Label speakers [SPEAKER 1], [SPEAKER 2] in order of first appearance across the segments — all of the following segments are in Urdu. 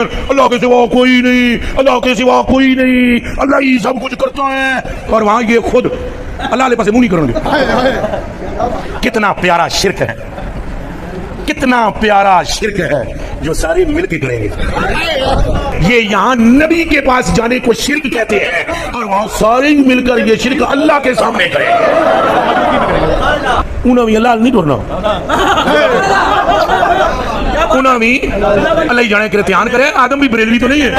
[SPEAKER 1] اللہ کے سوا کوئی نہیں، اللہ کے سوا کوئی نہیں، اللہ ہی سب کچھ کرتا ہے، اور وہاں یہ خود اللہ علیہ پاسے منہ نہیں کریں گے۔ کتنا پیارا شرک ہے، کتنا پیارا شرک ہے جو سارے مل کے کریں گے۔ یہ یہاں نبی کے پاس جانے کو شرک کہتے ہیں، اور وہاں سارے مل کر یہ شرک اللہ کے سامنے کریں گے۔ انہوں بھی اللہ نہیں ٹورنا، انہوں بھی اللہ ہی جانے کے دھیان کرے۔ آدم بھی بریلوی تو نہیں ہے،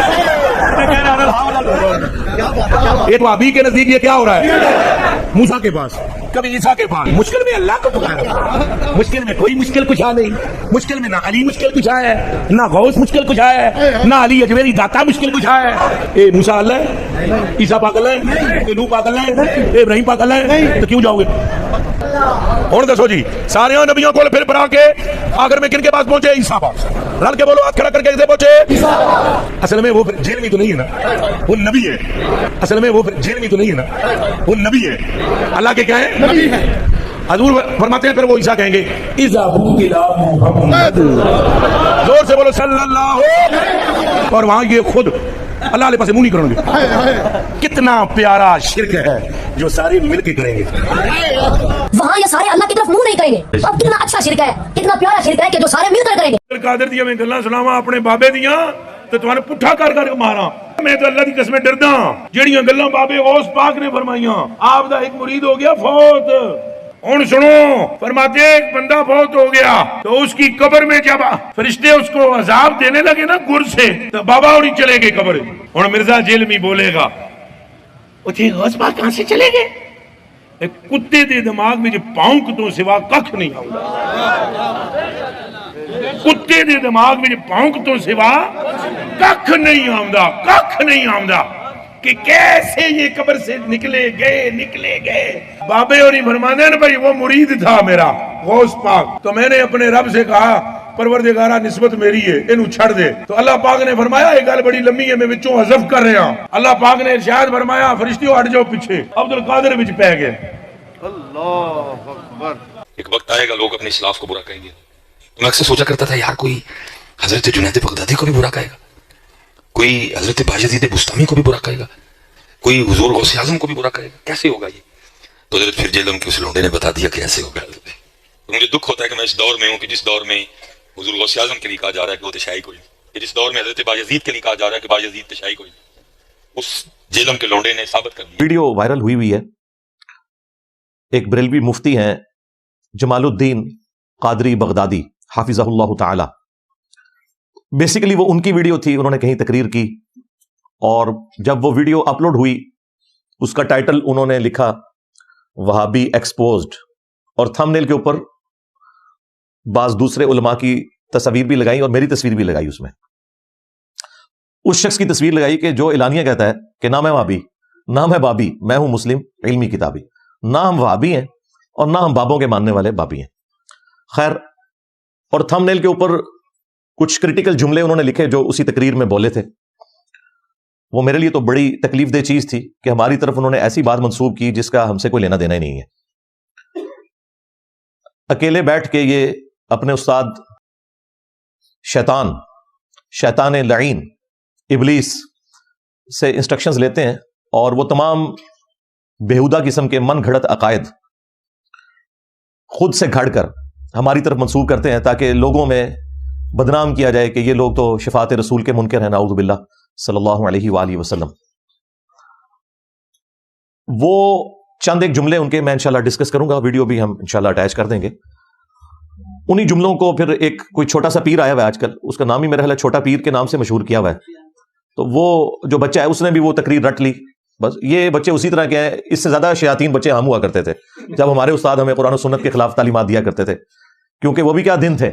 [SPEAKER 1] یہ تو ابھی کے نزدیک یہ کیا ہو رہا ہے؟ موسیٰ کے پاس، کبھی عیسیٰ کے پاس، مشکل میں اللہ کو پکارا، مشکل میں کوئی مشکل کشا نہیں، مشکل میں نہ علی مشکل کشا ہے، نہ غوث مشکل کشا ہے، نہ علی اجمیری داتا مشکل کشا ہے۔ اے موسیٰ اللہ ہے، عیسیٰ پاگل ہے، اے نوح پاگل ہے، اے ابراہیم پاگل ہے، تو کیوں جاؤ گے؟ اور دسو جی، سارے نبیوں کو پھر پڑھا کے آخر میں کن کے پاس پہنچے؟ عیسیٰ پاس۔ رل کے بولو، ہاتھ کھڑا کر کے کیسے پہنچے؟ اصل میں وہ جیل میں تو نہیں ہے نا، وہ نبی ہے۔ اصل میں وہ جیل میں تو نہیں ہے نا، وہ نبی ہے، اللہ کے کیا ہے؟ نبی ہے۔ حضور فرماتے ہیں پھر وہ عیسیٰ کہیں گے اذا بوئلا محمد، زور سے بولو صلی اللہ، اور وہاں یہ خود اللہ علیہ پاسے منہ نہیں کریں گے۔ کتنا پیارا شرک ہے جو سارے مل کے کریں گے،
[SPEAKER 2] وہاں یہ سارے اللہ کی طرف منہ نہیں کریں گے۔ اب کتنا اچھا شرک ہے، کتنا پیارا شرک ہے کہ جو سارے مل کر کریں گے۔
[SPEAKER 1] قادر دیا میں گلاں سناواں اپنے بابے دیاں تے تمہارے پٹھا کر کر کے ماراں۔ میں تو اللہ کی قسمیں ڈردا ہاں جہڑیاں گلاں بابے غوث پاک نے فرمائیاں۔ آپ دا ایک مرید ہو گیا فوت، ہن سنو، فرماتے ہیں ایک بندہ فوت ہو گیا تو اس کی قبر میں جب فرشتے اس کو عذاب دینے لگے نا گر سے، تو بابا اور ہی چلے گئے قبر۔ ہن مرزا جیل میں بولے گا اچھے غوث پاک کہاں سے چلے گئے؟ ایک کتے دے دماغ میں جو پاؤنک تو سوا ککھ نہیں آؤں، کتے دے دماغ میں جو پاؤنک تو سوا ککھ نہیں آمدہ، ککھ نہیں آمدہ کہ کیسے یہ قبر سے نکلے گئے۔ بابے اور ہی فرمانے ہیں بھائی وہ مرید تھا میرا غوث پاک، تو میں نے اپنے رب سے کہا پروردگارہ نسبت میری ہے، انہوں چھڑ دے۔ تو اللہ پاک نے فرمایا ایک گل بڑی لمبی ہے، میں وچوں حذف کر رہا ہوں۔ اللہ پاک نے ارشاد فرمایا فرشتیوں ہٹ جاؤ پیچھے، عبد القادر وچ پہ گئے۔
[SPEAKER 3] اللہ اکبر۔ ایک وقت آئے گا لوگ اپنے اسلاف کو برا کہیں گے۔ میں اکثر سوچا کرتا تھا یار کوئی حضرت جنید بغدادی کو بھی برا کہے گا، کوئی حضرت بایزید بستامی کو بھی برا کہے گا، کوئی حضور غوث اعظم کو بھی برا کہے گا، کیسے ہوگا یہ؟ تو حضرت پھر جیلم کے اس لونڈے نے بتا دیا کہ ایسے ہوگا۔ تو مجھے دکھ ہوتا ہے کہ میں اس دور میں ہوں کہ جس دور میں حضور غوث اعظم کے لیے کہا جا رہا ہے کہ وہ تشیع کوئی، کہ جس دور میں حضرت بایزید کے لیے کہا جا رہا ہے کہ بایزید تشیع کوئی، اس جیلم کے لونڈے نے ثابت کر دیا۔
[SPEAKER 4] ویڈیو وائرل ہوئی ہے، ایک بریلوی مفتی ہیں جمال الدین قادری بغدادی حافظہ اللہ تعالی، بیسیکلی وہ ان کی ویڈیو تھی، انہوں نے کہیں تقریر کی، اور جب وہ ویڈیو اپلوڈ ہوئی اس کا ٹائٹل انہوں نے لکھا وہابی ایکسپوزڈ، اور تھمب نیل کے اوپر بعض دوسرے علماء کی تصاویر بھی لگائی اور میری تصویر بھی لگائی۔ اس میں اس شخص کی تصویر لگائی کہ جو اعلانیہ کہتا ہے کہ نہ میں وہابی، نہ میں بابی، میں ہوں مسلم علمی کتابی، نہ ہم وہابی ہیں اور نہ ہم بابوں کے ماننے والے بابی ہیں۔ خیر، اور تھمب نیل کے اوپر کچھ کریٹیکل جملے انہوں نے لکھے جو اسی تقریر میں بولے تھے۔ وہ میرے لیے تو بڑی تکلیف دہ چیز تھی کہ ہماری طرف انہوں نے ایسی بات منسوب کی جس کا ہم سے کوئی لینا دینا ہی نہیں ہے۔ اکیلے بیٹھ کے یہ اپنے استاد شیطان لعین ابلیس سے انسٹرکشنز لیتے ہیں، اور وہ تمام بےہودہ قسم کے من گھڑت عقائد خود سے گھڑ کر ہماری طرف منسوب کرتے ہیں تاکہ لوگوں میں بدنام کیا جائے کہ یہ لوگ تو شفاعت رسول کے منکر ہیں، نعوذ باللہ صلی اللہ علیہ وآلہ وسلم۔ وہ چند ایک جملے ان کے میں انشاءاللہ ڈسکس کروں گا، ویڈیو بھی ہم انشاءاللہ اٹیچ کر دیں گے۔ انہی جملوں کو پھر ایک کوئی چھوٹا سا پیر آیا ہوا ہے آج کل، اس کا نام ہی میرا خیال ہے چھوٹا پیر کے نام سے مشہور کیا ہوا ہے، تو وہ جو بچہ ہے اس نے بھی وہ تقریر رٹ لی۔ بس یہ بچے اسی طرح کے ہیں، اس سے زیادہ شیاطین بچے ہم ہوا کرتے تھے جب ہمارے استاد ہمیں قرآن و سنت کے خلاف تعلیمات دیا کرتے تھے، کیونکہ وہ بھی کیا دن تھے،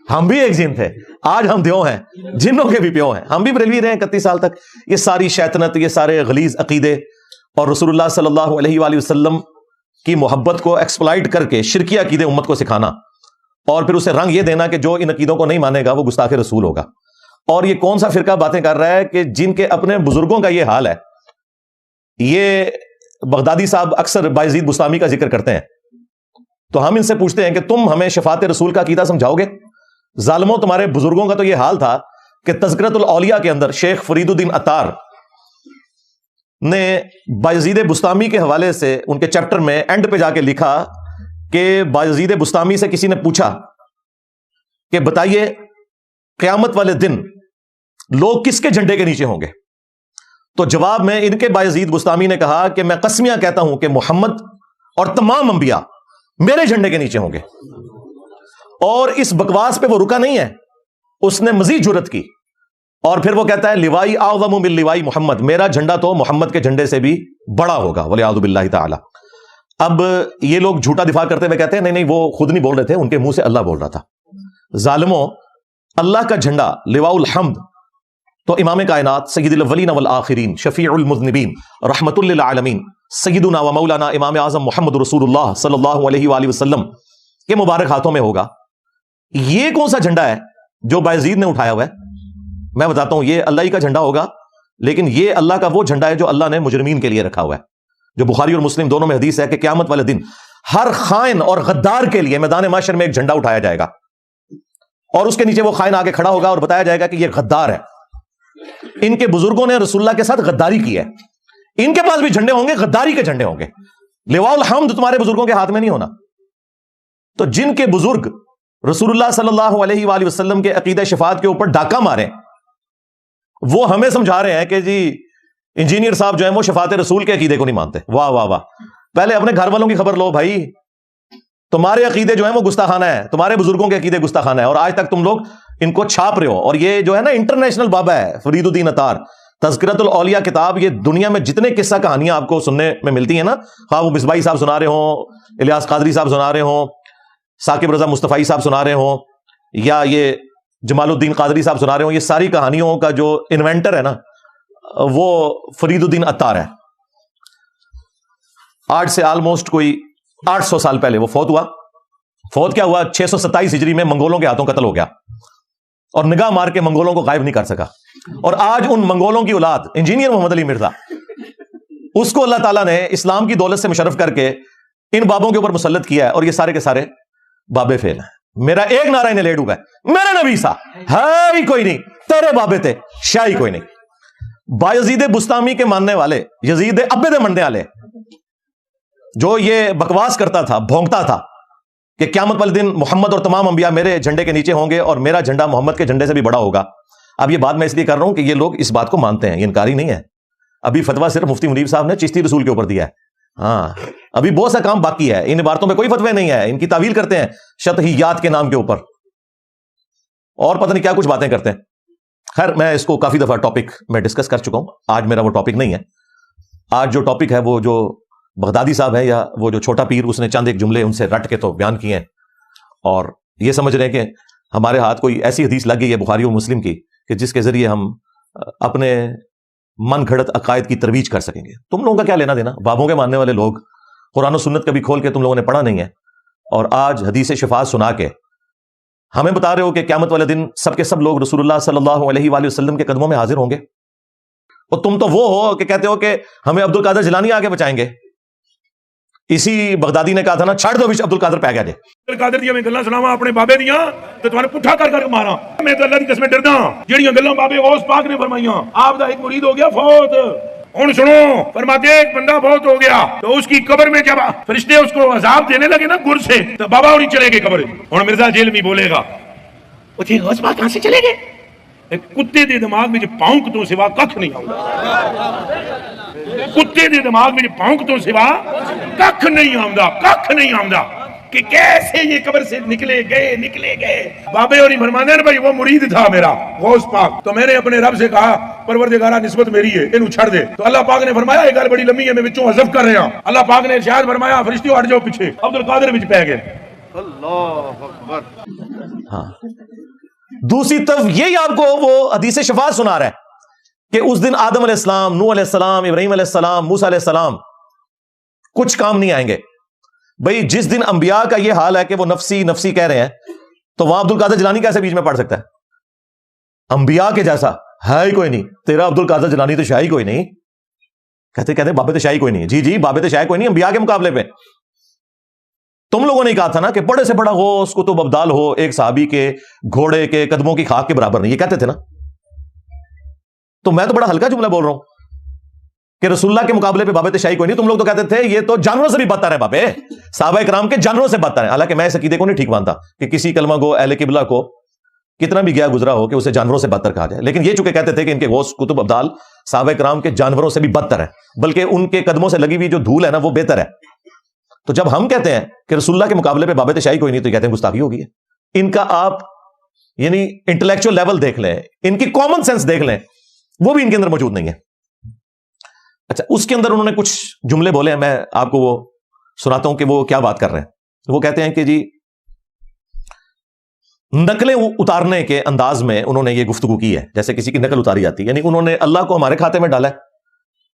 [SPEAKER 4] ہم بھی ایک جن تھے، آج ہم دیو ہیں، جنوں کے بھی پیو ہیں، ہم بھی بریلوی رہے ہیں 31 سال تک۔ یہ ساری شیطنت، یہ سارے غلیظ عقیدے اور رسول اللہ صلی اللہ علیہ وآلہ وسلم کی محبت کو ایکسپلائٹ کر کے شرکی عقیدے امت کو سکھانا، اور پھر اسے رنگ یہ دینا کہ جو ان عقیدوں کو نہیں مانے گا وہ گستاخ رسول ہوگا۔ اور یہ کون سا فرقہ باتیں کر رہا ہے کہ جن کے اپنے بزرگوں کا یہ حال ہے۔ یہ بغدادی صاحب اکثر بایزید بستامی کا ذکر کرتے ہیں، تو ہم ان سے پوچھتے ہیں کہ تم ہمیں شفاعت رسول کا عقیدہ سمجھاؤ گے؟ ظالموں، تمہارے بزرگوں کا تو یہ حال تھا کہ تذکرۃ الاولیاء کے اندر شیخ فریدالدین عطار نے بایزید بسطامی کے حوالے سے ان کے چیپٹر میں اینڈ پہ جا کے لکھا کہ بایزید بسطامی سے کسی نے پوچھا کہ بتائیے قیامت والے دن لوگ کس کے جھنڈے کے نیچے ہوں گے؟ تو جواب میں ان کے بایزید بسطامی نے کہا کہ میں قسمیاں کہتا ہوں کہ محمد اور تمام انبیاء میرے جھنڈے کے نیچے ہوں گے. اور اس بکواس پہ وہ رکا نہیں ہے, اس نے مزید جرت کی اور پھر وہ کہتا ہے لوائی اعظم من لوائی محمد, میرا جھنڈا تو محمد کے جھنڈے سے بھی بڑا ہوگا والعیاذ باللہ تعالی. اب یہ لوگ جھوٹا دفاع کرتے ہوئے کہتے ہیں نہیں وہ خود نہیں بول رہے تھے, ان کے منہ سے اللہ بول رہا تھا. ظالموں, اللہ کا جھنڈا لواء الحمد تو امام کائنات سید الاولین والآخرین شفیع المذنبین رحمت للعالمین سیدنا و مولانا امام اعظم محمد رسول اللہ صلی اللہ علیہ وآلہ وسلم کے مبارک ہاتھوں میں ہوگا. یہ کون سا جھنڈا ہے جو بایزید نے اٹھایا ہوا ہے؟ میں بتاتا ہوں, یہ اللہ ہی کا جھنڈا ہوگا, لیکن یہ اللہ کا وہ جھنڈا ہے جو اللہ نے مجرمین کے لیے رکھا ہوا ہے, جو بخاری اور مسلم دونوں میں حدیث ہے کہ قیامت والے دن ہر خائن اور غدار کے لیے میدان محشر میں ایک جھنڈا اٹھایا جائے گا اور اس کے نیچے وہ خائن آگے کھڑا ہوگا اور بتایا جائے گا کہ یہ غدار ہے, ان کے بزرگوں نے رسول اللہ کے ساتھ غداری کی ہے, ان کے پاس بھی جھنڈے ہوں گے, غداری کے جھنڈے ہوں گے. لواء الحمد تمہارے بزرگوں کے ہاتھ میں نہیں ہونا. تو جن کے بزرگ رسول اللہ صلی اللہ علیہ وآلہ وسلم کے عقیدہ شفاعت کے اوپر ڈاکہ مارے, وہ ہمیں سمجھا رہے ہیں کہ جی انجینئر صاحب جو ہیں وہ شفاعت رسول کے عقیدے کو نہیں مانتے. واہ واہ واہ, پہلے اپنے گھر والوں کی خبر لو بھائی, تمہارے عقیدے جو ہیں وہ گستاخانہ ہے, تمہارے بزرگوں کے عقیدے گستاخانہ ہے, اور آج تک تم لوگ ان کو چھاپ رہے ہو. اور یہ جو ہے نا انٹرنیشنل بابا ہے فرید الدین عطار, تذکرۃ الاولیاء کتاب, یہ دنیا میں جتنے قصہ کہانیاں آپ کو سننے میں ملتی ہیں نا, خواہ وہ مصباحی صاحب سنا رہے ہوں, الیاس قادری صاحب سنا رہے ہوں, ثاقب رضا مصطفی صاحب سنا رہے ہوں, یا یہ جمال الدین قادری صاحب سنا رہے ہوں, یہ ساری کہانیوں کا جو انوینٹر ہے نا وہ فرید الدین عطار ہے. آج سے آلموسٹ کوئی 800 سال پہلے وہ فوت ہوا. فوت کیا ہوا, 627 ہجری میں منگولوں کے ہاتھوں قتل ہو گیا, اور نگاہ مار کے منگولوں کو غائب نہیں کر سکا. اور آج ان منگولوں کی اولاد انجینئر محمد علی مرزا, اس کو اللہ تعالیٰ نے اسلام کی دولت سے مشرف کر کے ان بابوں کے اوپر مسلط کیا ہے, اور یہ سارے کے سارے بابے فیل ہیں. میرا ایک نعرہ انہیں لے ڈوبا ہے, میرے نبی سا ہے ہی کوئی نہیں, تیرے بابے تھے شاہی کوئی نہیں. بایزید بسطامی کے ماننے والے, یزید ابے دے مننے والے, جو یہ بکواس کرتا تھا, بھونکتا تھا کہ قیامت والے دن محمد اور تمام انبیاء میرے جھنڈے کے نیچے ہوں گے اور میرا جھنڈا محمد کے جھنڈے سے بھی بڑا ہوگا. اب یہ بات میں اس لیے کر رہا ہوں کہ یہ لوگ اس بات کو مانتے ہیں, یہ انکاری نہیں ہے. ابھی فتویٰ صرف مفتی منیب صاحب نے چشتی رسول کے اوپر دیا ہے, ہاں ابھی بہت سا کام باقی ہے. ان عبارتوں میں کوئی فتوی نہیں ہے, ان کی تعویل کرتے ہیں شطحیات کے نام کے اوپر, اور پتہ نہیں کیا کچھ باتیں کرتے ہیں. خیر, میں اس کو کافی دفعہ ٹاپک میں ڈسکس کر چکا ہوں, آج میرا وہ ٹاپک نہیں ہے. آج جو ٹاپک ہے وہ جو بغدادی صاحب ہے, یا وہ جو چھوٹا پیر, اس نے چند ایک جملے ان سے رٹ کے تو بیان کیے ہیں, اور یہ سمجھ رہے ہیں کہ ہمارے ہاتھ کوئی ایسی حدیث لگ گئی ہے بخاری اور مسلم کی کہ جس کے ذریعے ہم اپنے من گھڑت عقائد کی ترویج کر سکیں گے. تم لوگوں کا کیا لینا دینا؟ بابوں کے ماننے والے لوگ قرآن و سنت کبھی کھول کے تم لوگوں نے پڑھا نہیں ہے, اور آج حدیث شفاعت سنا کے ہمیں بتا رہے ہو کہ قیامت والے دن سب کے سب لوگ رسول اللہ صلی اللہ علیہ وآلہ وسلم کے قدموں میں حاضر ہوں گے. اور تم تو وہ ہو کہ کہتے ہو کہ ہمیں عبد القادر جیلانی آگے بچائیں گے. اسی بغدادی نے کہا تھا نا, چھڑ دو عبد القادر پہ گیا جے.
[SPEAKER 1] عبد القادر دی میں گلاں سناواں اپنے بابے دیاں تے تمہارے پٹھا کر کر ماراں. میں تو اللہ دی قسم ڈردا جیڑیاں گلاں بابے غوث پاک نے فرمائیاں. آپ دا ایک مرید ہو گیا فوت. ہن سنو, فرماتے ہیں ایک بندہ فوت ہو گیا تو اس کی قبر میں جب فرشتے اس کو عذاب دینے لگے نا گر سے, تو بابا اور چلے گئے قبر. ہن مرزا جیل میں بولے گا وہ جی غوث پاک کہاں سے چلے گئے؟ ایک کتے دے دماغ میں پاؤنک تو سوا ککھ نہیں آؤں. کتے دے دماغ میں پاؤنک تو سوا ککھ نہیں آمدہ, ککھ نہیں آمدہ کہ کیسے یہ قبر سے نکلے گئے. بابے اور فرمانے ہیں بھائی وہ مرید تھا میرا غوث پاک, تو میں نے اپنے رب سے کہا پروردگارہ نسبت میری ہے, انہوں چھڑ دے. تو اللہ پاک نے فرمایا یہ گل بڑی لمبی ہے, میں بچوں حذف کر رہا ہوں. اللہ پاک نے ارشاد فرمایا فرشتیوں ہٹ جاؤ پیچھے, عبد القادر وچ پہ گئے. اللہ اکبر.
[SPEAKER 4] ہاں, دوسری طرف یہی آپ کو وہ حدیث شفاعت سنا رہا ہے کہ اس دن آدم علیہ السلام, نوح علیہ السلام, ابراہیم علیہ السلام, موسیٰ علیہ السلام کچھ کام نہیں آئیں گے. بھئی جس دن انبیاء کا یہ حال ہے کہ وہ نفسی نفسی کہہ رہے ہیں, تو وہاں عبد القادر جیلانی کیسے بیچ میں پڑھ سکتا ہے؟ انبیاء کے جیسا ہے ہی کوئی نہیں. تیرا عبد القادر جیلانی تو شاہی کوئی نہیں. کہتے بابے تو شاہی کوئی نہیں. جی بابے تو شاہی کوئی نہیں انبیاء کے مقابلے پہ. تم لوگوں نے کہا تھا نا کہ بڑے سے بڑا غوث کتب ابدال ہو ایک صحابی کے گھوڑے کے قدموں کی خاک کے برابر نہیں, یہ کہتے تھے نا. تو میں تو بڑا ہلکا جملہ بول رہا ہوں کہ رسول اللہ کے مقابلے پہ بابت شاہی کوئی نہیں. تم لوگ تو کہتے تھے یہ تو جانوروں سے بھی بدتر ہے بابے, صحابہ کرام کے جانوروں سے بدتر ہے. حالانکہ میں اس عقیدے کو نہیں ٹھیک مانتا کہ کسی کلمہ گو اہل قبلہ کو کتنا بھی گیا گزرا ہو کہ اسے جانوروں سے بدتر کہا جائے, لیکن یہ چونکہ کہتے تھے کہ ان کے غوث کتب ابدال صحابہ کرام کے جانوروں سے بھی بدتر ہے, بلکہ ان کے قدموں سے لگی ہوئی جو دھول ہے نا وہ بہتر ہے. تو جب ہم کہتے ہیں کہ رسول اللہ کے مقابلے پہ بابت شاہی کوئی نہیں, تو کہتے ہیں گستاخی ہوگی. ان کا آپ یعنی انٹلیکچوئل لیول دیکھ لیں, ان کی کامن سینس دیکھ لیں, وہ بھی ان کے اندر موجود نہیں ہے. اچھا, اس کے اندر انہوں نے کچھ جملے بولے ہیں, میں آپ کو وہ سناتا ہوں کہ وہ کیا بات کر رہے ہیں. وہ کہتے ہیں کہ جی نقلیں اتارنے کے انداز میں انہوں نے یہ گفتگو کی ہے جیسے کسی کی نقل اتاری جاتی ہے, یعنی انہوں نے اللہ کو ہمارے کھاتے میں ڈالا ہے.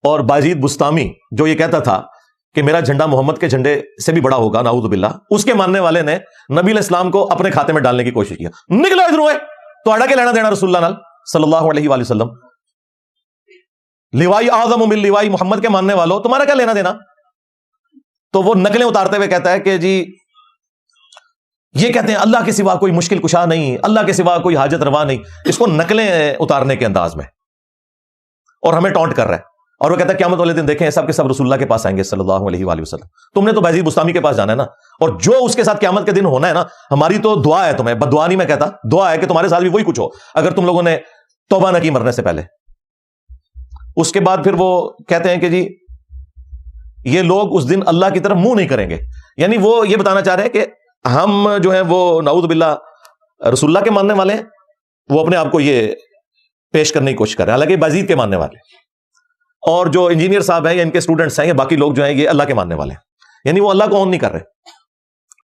[SPEAKER 4] اور بایزید بستامی جو یہ کہتا تھا کہ میرا جھنڈا محمد کے جھنڈے سے بھی بڑا ہوگا نعوذ باللہ, اس کے ماننے والے نے نبی علیہ السلام کو اپنے کھاتے میں ڈالنے کی کوشش کیا. نکلو ادھر ہے تو اڑا کے لینا دینا رسول اللہ صلی اللہ علیہ وآلہ وسلم, لیوائی اعظم من لیوائی محمد کے ماننے والوں, تمہارا کیا لینا دینا. تو وہ نقلیں اتارتے ہوئے کہتا ہے کہ جی یہ کہتے ہیں اللہ کے سوا کوئی مشکل کشا نہیں, اللہ کے سوا کوئی حاجت روا نہیں. اس کو نقلیں اتارنے کے انداز میں, اور ہمیں ٹونٹ کر رہا ہے. اور وہ کہتا ہے قیامت والے دن دیکھیں سب کے سب رسول اللہ کے پاس آئیں گے صلی اللہ علیہ وآلہ وسلم. تم نے تو بایزید بستامی کے پاس جانا ہے نا, اور جو اس کے ساتھ قیامت کے دن ہونا ہے نا, ہماری تو دعا ہے تمہیں, بد دعا نہیں میں کہتا, دعا ہے کہ تمہارے ساتھ بھی وہی کچھ ہو اگر تم لوگوں نے توبہ نہ کی مرنے سے پہلے. اس کے بعد پھر وہ کہتے ہیں کہ جی یہ لوگ اس دن اللہ کی طرف منہ نہیں کریں گے, یعنی وہ یہ بتانا چاہ رہے ہیں کہ ہم جو ہیں وہ نعوذ باللہ رسول اللہ کے ماننے والے ہیں, وہ اپنے آپ کو یہ پیش کرنے کی کوشش کر رہے ہیں, حالانکہ بازید کے ماننے والے. اور جو انجینئر صاحب ہیں یا ان کے اسٹوڈنٹس ہیں یا باقی لوگ جو ہیں یہ اللہ کے ماننے والے ہیں, یعنی وہ اللہ کو اون نہیں کر رہے.